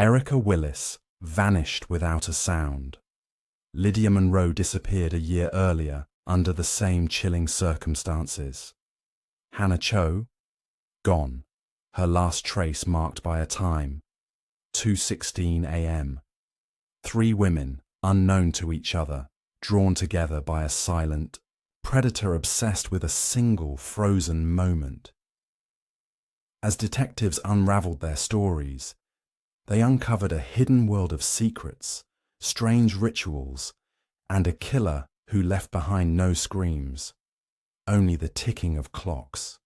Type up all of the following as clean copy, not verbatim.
Erica Willis vanished without a sound. Lydia Monroe disappeared a year earlier under the same chilling circumstances. Hannah Cho? Gone. Her last trace marked by a time, 2:16 a.m. 3 women, unknown to each other, drawn together by a silent predator obsessed with a single frozen moment. As detectives unraveled their stories, they uncovered a hidden world of secrets, strange rituals, and a killer who left behind no screams, only the ticking of clocks.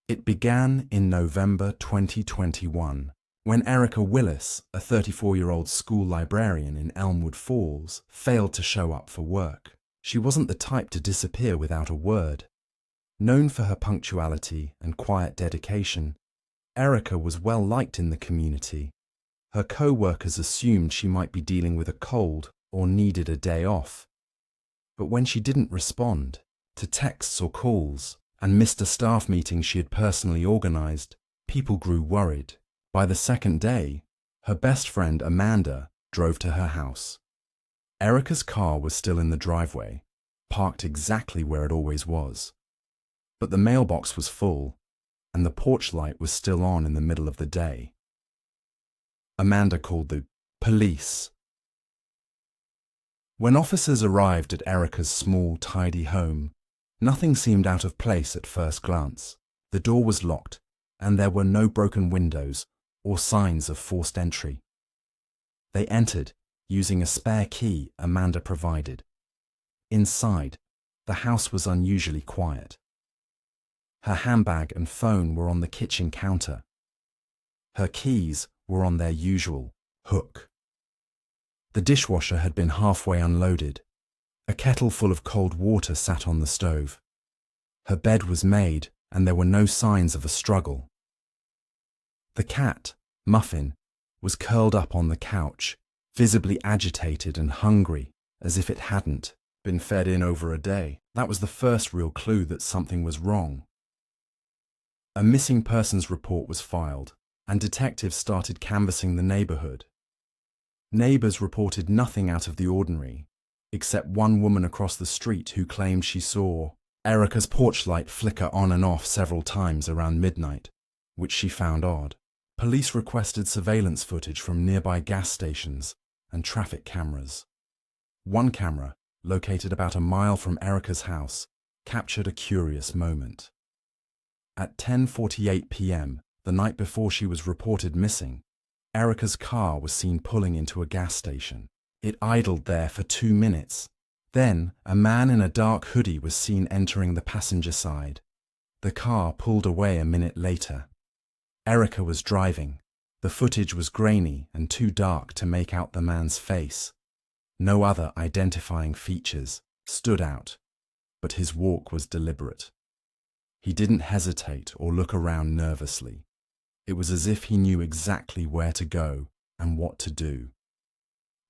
It began in November 2021, when Erica Willis, a 34-year-old school librarian in Elmwood Falls, failed to show up for work. She wasn't the type to disappear without a word. Known for her punctuality and quiet dedication, Erica was well liked in the community. Her co-workers assumed she might be dealing with a cold or needed a day off. But when she didn't respond to texts or calls and missed a staff meeting she had personally organized, people grew worried. By the second day, her best friend Amanda drove to her house. Erica's car was still in the driveway, parked exactly where it always was. But the mailbox was full, and the porch light was still on in the middle of the day. Amanda called the police. When officers arrived at Erica's small, tidy home, nothing seemed out of place at first glance. The door was locked, and there were no broken windows or signs of forced entry. They entered using a spare key Amanda provided. Inside, the house was unusually quiet. Her handbag and phone were on the kitchen counter. Her keys were on their usual hook. The dishwasher had been halfway unloaded. A kettle full of cold water sat on the stove. Her bed was made, and there were no signs of a struggle. The cat, Muffin, was curled up on the couch, visibly agitated and hungry, as if it hadn't been fed in over a day. That was the first real clue that something was wrong. A missing persons report was filed, and detectives started canvassing the neighborhood. Neighbors reported nothing out of the ordinary, except one woman across the street who claimed she saw Erica's porch light flicker on and off several times around midnight, which she found odd. Police requested surveillance footage from nearby gas stations and traffic cameras. One camera, located about a mile from Erica's house, captured a curious moment. At 10:48 p.m., the night before she was reported missing, Erica's car was seen pulling into a gas station. It idled there for 2 minutes. Then, a man in a dark hoodie was seen entering the passenger side. The car pulled away a minute later. Erica was driving. The footage was grainy and too dark to make out the man's face. No other identifying features stood out, but his walk was deliberate. He didn't hesitate or look around nervously. It was as if he knew exactly where to go and what to do.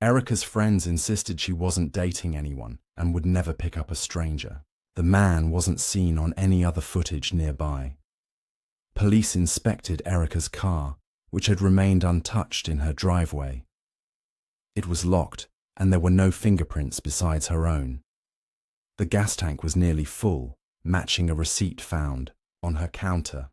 Erica's friends insisted she wasn't dating anyone and would never pick up a stranger. The man wasn't seen on any other footage nearby. Police inspected Erica's car, which had remained untouched in her driveway. It was locked, and there were no fingerprints besides her own. The gas tank was nearly full, matching a receipt found on her counter.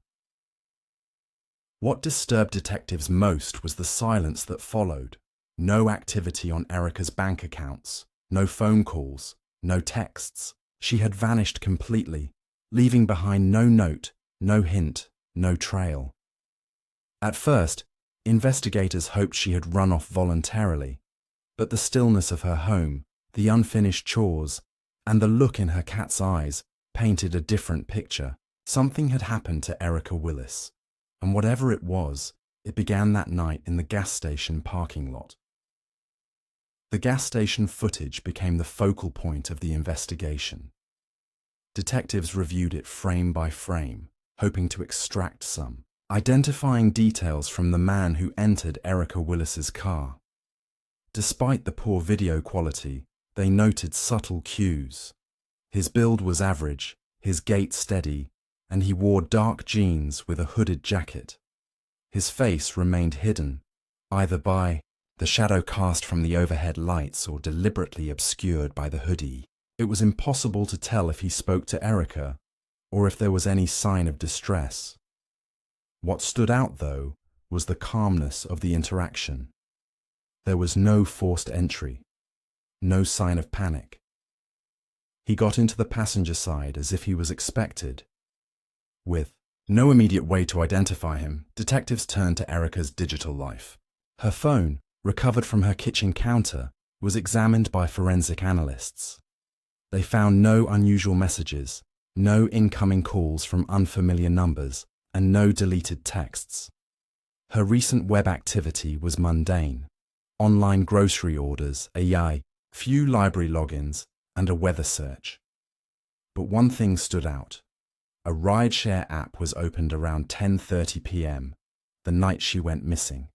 What disturbed detectives most was the silence that followed. No activity on Erica's bank accounts, no phone calls, no texts. She had vanished completely, leaving behind no note, no hint, no trail. At first, investigators hoped she had run off voluntarily, but the stillness of her home, the unfinished chores, and the look in her cat's eyes painted a different picture. Something had happened to Erica Willis, and whatever it was, it began that night in the gas station parking lot. The gas station footage became the focal point of the investigation. Detectives reviewed it frame by frame, hoping to extract some, identifying details from the man who entered Erica Willis's car. Despite the poor video quality, they noted subtle cues. His build was average, his gait steady, and he wore dark jeans with a hooded jacket. His face remained hidden, either by the shadow cast from the overhead lights or deliberately obscured by the hoodie. It was impossible to tell if he spoke to Erica or if there was any sign of distress. What stood out, though, was the calmness of the interaction. There was no forced entry, no sign of panic. He got into the passenger side as if he was expected. With no immediate way to identify him, detectives turned to Erica's digital life. Her phone, recovered from her kitchen counter, was examined by forensic analysts. They found no unusual messages, no incoming calls from unfamiliar numbers, and no deleted texts. Her recent web activity was mundane. Online grocery orders, few library logins, and a weather search. But one thing stood out. A rideshare app was opened around 10:30 p.m., the night she went missing.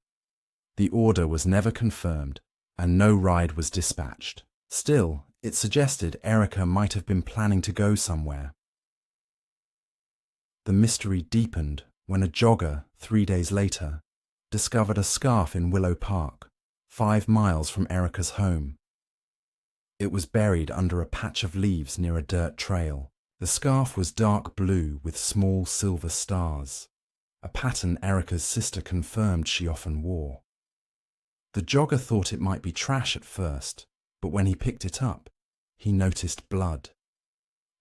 The order was never confirmed, and no ride was dispatched. Still, it suggested Erica might have been planning to go somewhere. The mystery deepened when a jogger, 3 days later, discovered a scarf in Willow Park, 5 miles from Erica's home. It was buried under a patch of leaves near a dirt trail. The scarf was dark blue with small silver stars, a pattern Erica's sister confirmed she often wore. The jogger thought it might be trash at first, but when he picked it up, he noticed blood.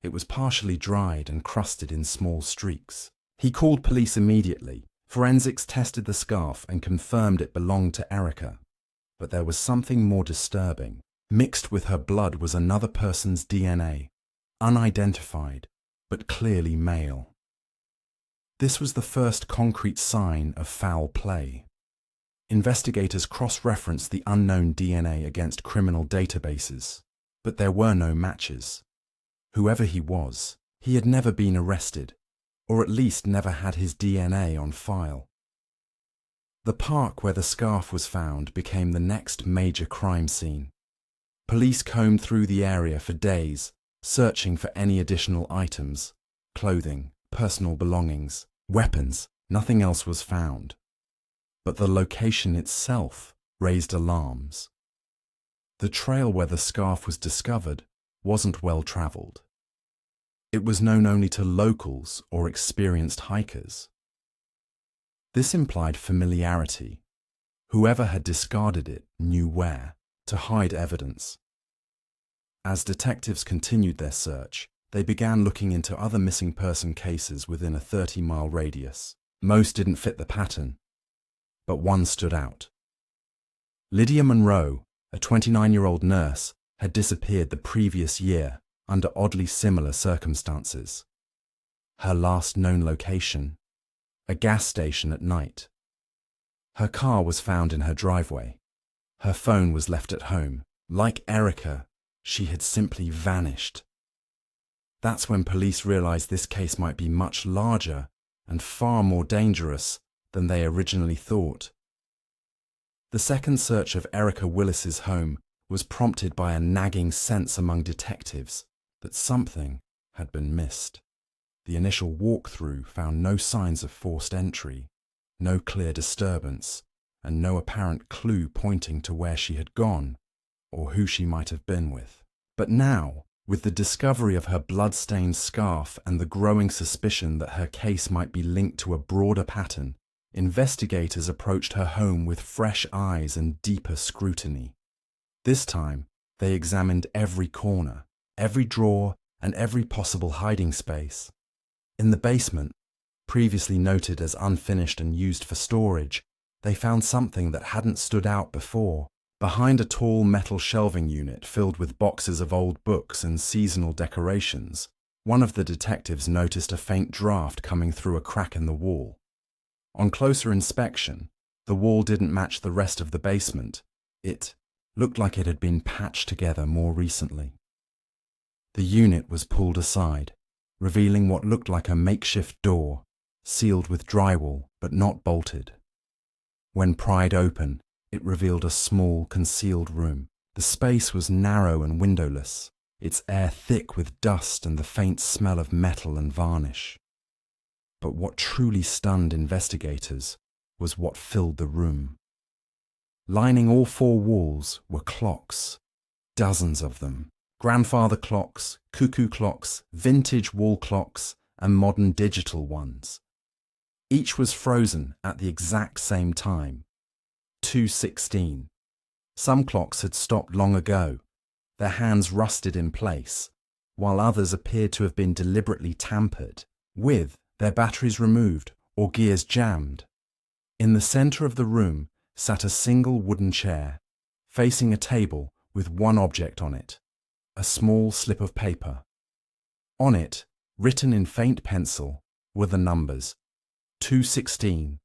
It was partially dried and crusted in small streaks. He called police immediately. Forensics tested the scarf and confirmed it belonged to Erica. But there was something more disturbing. Mixed with her blood was another person's DNA, unidentified, but clearly male. This was the first concrete sign of foul play. Investigators cross-referenced the unknown DNA against criminal databases, but there were no matches. Whoever he was, he had never been arrested, or at least never had his DNA on file. The park where the scarf was found became the next major crime scene. Police combed through the area for days, searching for any additional items, clothing, personal belongings, weapons. Nothing else was found. But the location itself raised alarms. The trail where the scarf was discovered wasn't well traveled. It was known only to locals or experienced hikers. This implied familiarity. Whoever had discarded it knew where to hide evidence. As detectives continued their search, they began looking into other missing person cases within a 30-mile radius. Most didn't fit the pattern, but one stood out. Lydia Monroe, a 29-year-old nurse, had disappeared the previous year under oddly similar circumstances. Her last known location, a gas station at night. Her car was found in her driveway. Her phone was left at home. Like Erica, she had simply vanished. That's when police realized this case might be much larger and far more dangerous than they originally thought. The second search of Erica Willis's home was prompted by a nagging sense among detectives that something had been missed. The initial walkthrough found no signs of forced entry, no clear disturbance, and no apparent clue pointing to where she had gone or who she might have been with. But now, with the discovery of her blood-stained scarf and the growing suspicion that her case might be linked to a broader pattern, investigators approached her home with fresh eyes and deeper scrutiny. This time, they examined every corner, every drawer, and every possible hiding space. In the basement, previously noted as unfinished and used for storage, they found something that hadn't stood out before. Behind a tall metal shelving unit filled with boxes of old books and seasonal decorations, one of the detectives noticed a faint draft coming through a crack in the wall. On closer inspection, the wall didn't match the rest of the basement. It looked like it had been patched together more recently. The unit was pulled aside, revealing what looked like a makeshift door, sealed with drywall but not bolted. When pried open, it revealed a small, concealed room. The space was narrow and windowless, its air thick with dust and the faint smell of metal and varnish. But what truly stunned investigators was what filled the room. Lining all four walls were clocks, dozens of them. Grandfather clocks, cuckoo clocks, vintage wall clocks, and modern digital ones. Each was frozen at the exact same time, 2:16. Some clocks had stopped long ago, their hands rusted in place, while others appeared to have been deliberately tampered with, their batteries removed or gears jammed. In the center of the room sat a single wooden chair, facing a table with one object on it, a small slip of paper. On it, written in faint pencil, were the numbers 2:16,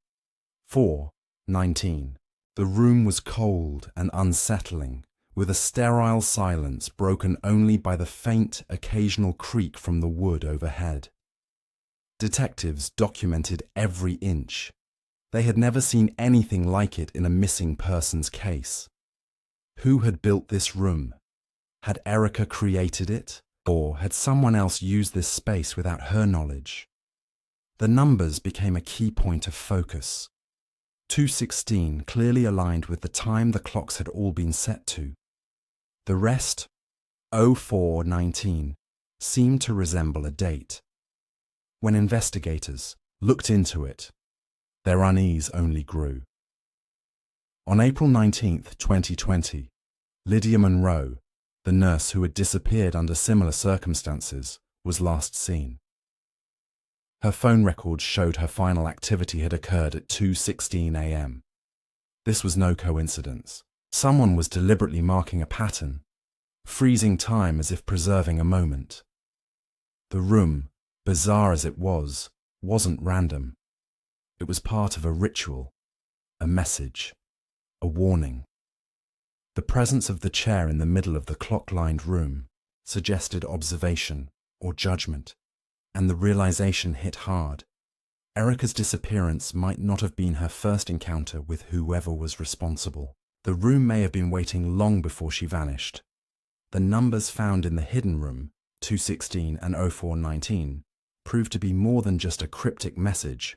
4:19. The room was cold and unsettling, with a sterile silence broken only by the faint, occasional creak from the wood overhead. Detectives documented every inch. They had never seen anything like it in a missing persons case. Who had built this room? Had Erica created it? Or had someone else used this space without her knowledge? The numbers became a key point of focus. 2:16 clearly aligned with the time the clocks had all been set to. The rest, 04:19, seemed to resemble a date. When investigators looked into it, their unease only grew. On April 19, 2020, Lydia Monroe, the nurse who had disappeared under similar circumstances, was last seen. Her phone records showed her final activity had occurred at 2:16 a.m. This was no coincidence. Someone was deliberately marking a pattern, freezing time as if preserving a moment. The room, bizarre as it was, wasn't random. It was part of a ritual, a message, a warning. The presence of the chair in the middle of the clock-lined room suggested observation or judgment, and the realization hit hard. Erica's disappearance might not have been her first encounter with whoever was responsible. The room may have been waiting long before she vanished. The numbers found in the hidden room, 2:16 and 04:19, proved to be more than just a cryptic message.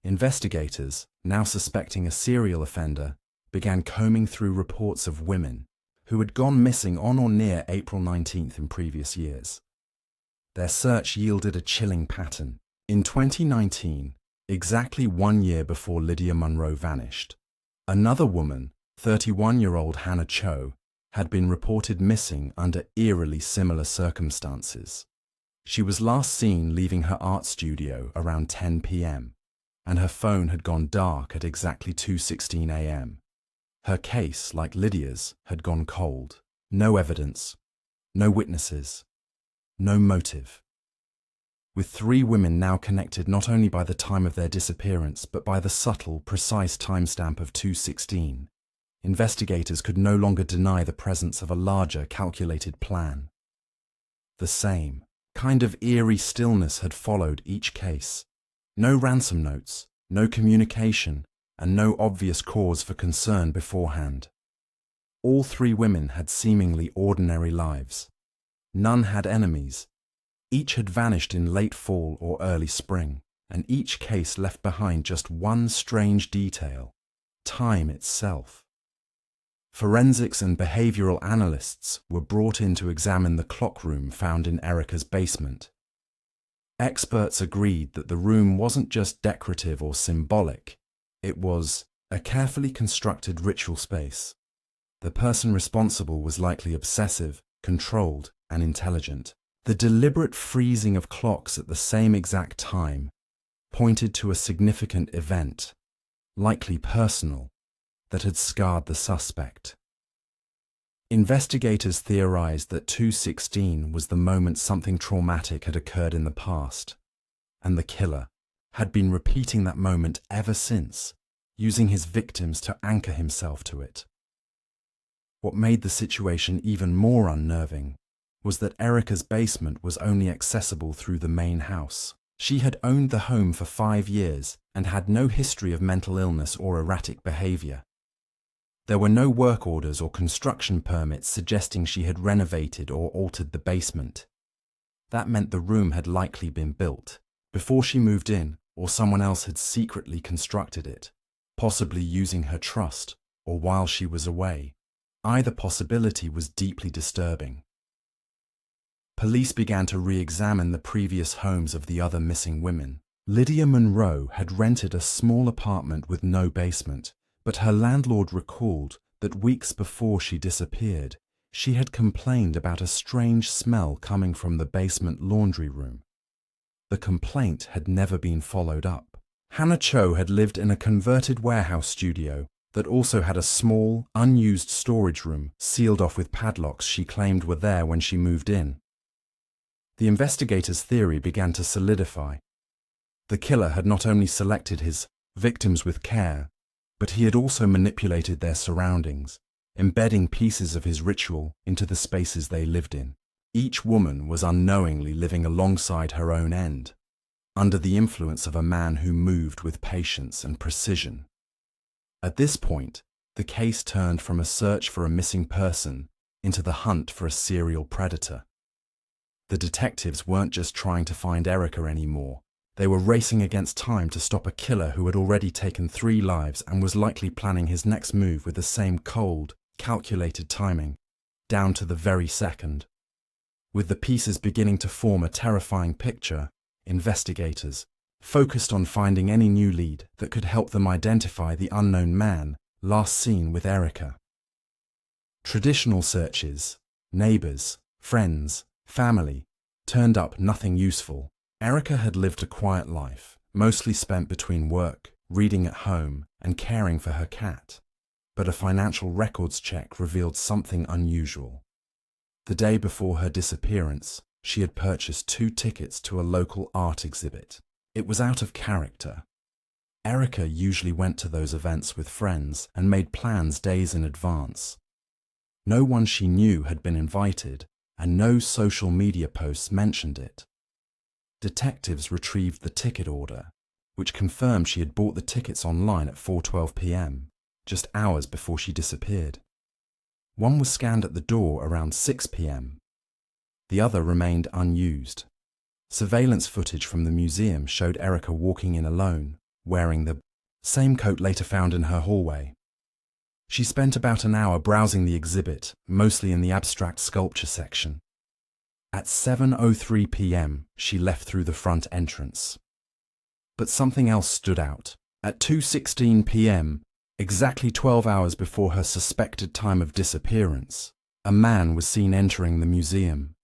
Investigators, now suspecting a serial offender, began combing through reports of women who had gone missing on or near April 19th in previous years. Their search yielded a chilling pattern. In 2019, exactly 1 year before Lydia Monroe vanished, another woman, 31-year-old Hannah Cho, had been reported missing under eerily similar circumstances. She was last seen leaving her art studio around 10 p.m., and her phone had gone dark at exactly 2:16 a.m. Her case, like Lydia's, had gone cold. No evidence, no witnesses, no motive. With 3 women now connected not only by the time of their disappearance, but by the subtle, precise timestamp of 2:16, investigators could no longer deny the presence of a larger, calculated plan. The same kind of eerie stillness had followed each case. No ransom notes, no communication, and no obvious cause for concern beforehand. All 3 women had seemingly ordinary lives. None had enemies. Each had vanished in late fall or early spring, and each case left behind just one strange detail: time itself. Forensics and behavioral analysts were brought in to examine the clock room found in Erica's basement. Experts agreed that the room wasn't just decorative or symbolic, it was a carefully constructed ritual space. The person responsible was likely obsessive, controlled, and intelligent. The deliberate freezing of clocks at the same exact time pointed to a significant event, likely personal, that had scarred the suspect. Investigators theorized that 2:16 was the moment something traumatic had occurred in the past, and the killer had been repeating that moment ever since, using his victims to anchor himself to it. What made the situation even more unnerving was that Erica's basement was only accessible through the main house. She had owned the home for 5 years and had no history of mental illness or erratic behavior. There were no work orders or construction permits suggesting she had renovated or altered the basement. That meant the room had likely been built before she moved in, or someone else had secretly constructed it. possibly using her trust, or while she was away. Either possibility was deeply disturbing. Police began to re-examine the previous homes of the other missing women. Lydia Monroe had rented a small apartment with no basement, but her landlord recalled that weeks before she disappeared, she had complained about a strange smell coming from the basement laundry room. The complaint had never been followed up. Hannah Cho had lived in a converted warehouse studio that also had a small, unused storage room sealed off with padlocks she claimed were there when she moved in. The investigators' theory began to solidify. The killer had not only selected his victims with care, but he had also manipulated their surroundings, embedding pieces of his ritual into the spaces they lived in. Each woman was unknowingly living alongside her own end, under the influence of a man who moved with patience and precision. At this point, the case turned from a search for a missing person into the hunt for a serial predator. The detectives weren't just trying to find Erica anymore. They were racing against time to stop a killer who had already taken 3 lives and was likely planning his next move with the same cold, calculated timing, down to the very second. With the pieces beginning to form a terrifying picture, investigators focused on finding any new lead that could help them identify the unknown man last seen with Erica. Traditional searches, neighbors, friends, family, turned up nothing useful. Erica had lived a quiet life, mostly spent between work, reading at home, and caring for her cat. But a financial records check revealed something unusual. The day before her disappearance, she had purchased 2 tickets to a local art exhibit. It was out of character. Erica usually went to those events with friends and made plans days in advance. No one she knew had been invited, and no social media posts mentioned it. Detectives retrieved the ticket order, which confirmed she had bought the tickets online at 4:12 p.m., just hours before she disappeared. One was scanned at the door around 6 p.m. The other remained unused. Surveillance footage from the museum showed Erica walking in alone, wearing the same coat later found in her hallway. She spent about an hour browsing the exhibit, mostly in the abstract sculpture section. At 7:03 p.m., she left through the front entrance. But something else stood out. At 2:16 p.m., exactly 12 hours before her suspected time of disappearance, a man was seen entering the museum.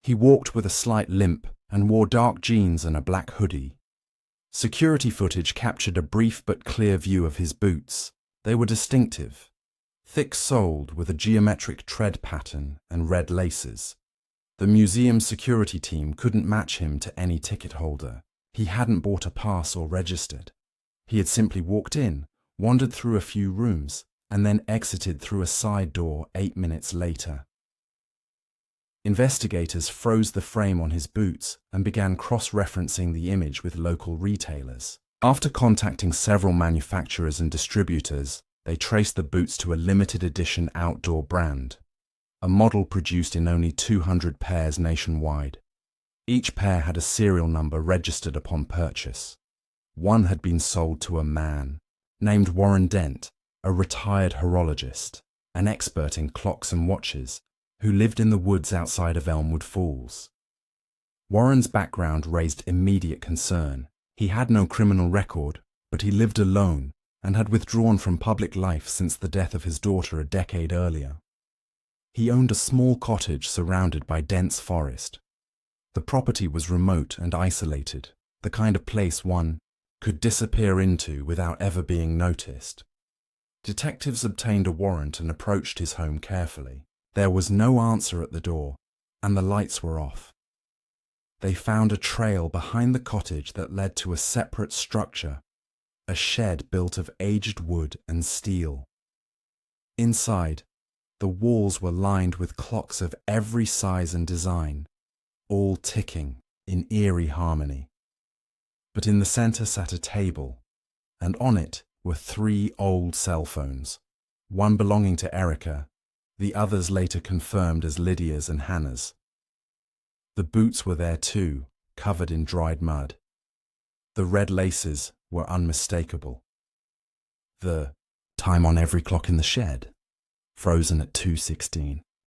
He walked with a slight limp and wore dark jeans and a black hoodie. Security footage captured a brief but clear view of his boots. They were distinctive, thick-soled with a geometric tread pattern and red laces. The museum's security team couldn't match him to any ticket holder. He hadn't bought a pass or registered. He had simply walked in, wandered through a few rooms, and then exited through a side door 8 minutes later. Investigators froze the frame on his boots and began cross-referencing the image with local retailers. After contacting several manufacturers and distributors, they traced the boots to a limited edition outdoor brand, a model produced in only 200 pairs nationwide. Each pair had a serial number registered upon purchase. One had been sold to a man named Warren Dent, a retired horologist, an expert in clocks and watches, who lived in the woods outside of Elmwood Falls. Warren's background raised immediate concern. He had no criminal record, but he lived alone and had withdrawn from public life since the death of his daughter a decade earlier. He owned a small cottage surrounded by dense forest. The property was remote and isolated, the kind of place one could disappear into without ever being noticed. Detectives obtained a warrant and approached his home carefully. There was no answer at the door, and the lights were off. They found a trail behind the cottage that led to a separate structure, a shed built of aged wood and steel. Inside, the walls were lined with clocks of every size and design, all ticking in eerie harmony. But in the center sat a table, and on it were 3 old cell phones, one belonging to Erica, the others later confirmed as Lydia's and Hannah's. The boots were there too, covered in dried mud. The red laces were unmistakable. The time on every clock in the shed, frozen at 2:16.